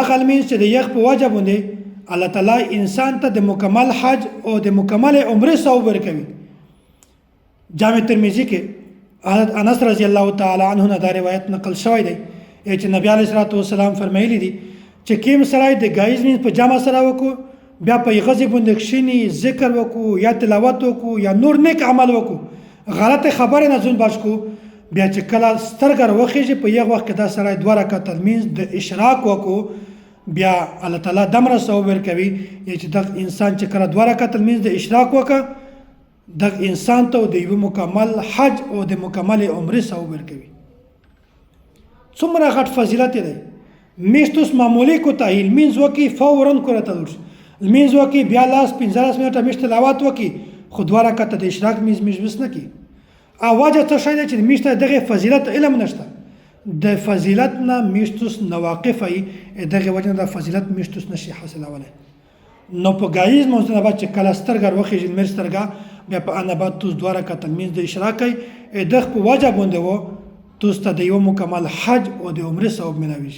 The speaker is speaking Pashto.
هغه لمونځ چې د یخ په وجه باندې الله تعالی انسان ته د مکمل حج او د مکمل عمره ثواب ورکوي. جامع ترمذی کې حضرت انس رضی الله تعالی عنه نه دا روایت نقل شوی دی چې نبی علیه الصلوۃ والسلام فرمایلی دي چې کیم سړی د غایز مینځ په جامع سره وکړو بیا په غزي باندې کښینی ذکر وکړو یا تلاوت وکړو یا نور نیک عمل وکړو غلط خبره نه ځون بچ کو بیا چې کله سترګر وخیږي په یو وخت کې دا سړی 2 رکعات لمونځ د اشراق وکړو بیا الله تعالی دمره ثواب ورکوي چې د انسان چې کله 2 رکعات لمونځ د اشراق وکړه د انسان ته د یو مکمل حج او د مکمل عمره ثواب ورکوي. څومره غټ فضیلت دی. میشتوس معمولی کو تاهیل لمونځ وکړي فورا کورته ورشي لمونځ وکړي بیا لاس 15 منټه میشت تلاوت وکړي خو 2 رکعات د اشراق مجلس نه کوي. اواجه څه شی دی چې میشته دغه فضیلت علم نشته د فضیلت نه میشتوس نواقف ای دغه وجه د فضیلت میشتوس نشي حاصلوله. نو په غایز مونږ نه بعد چې کله سترګر وخیږي مرسترګه بیا په ان بعد توس 2 رکعات لمونځ د اشراق ای دغه په وجه باندې وو توس ته د یو مکمل حج او د عمره ثواب ملوي.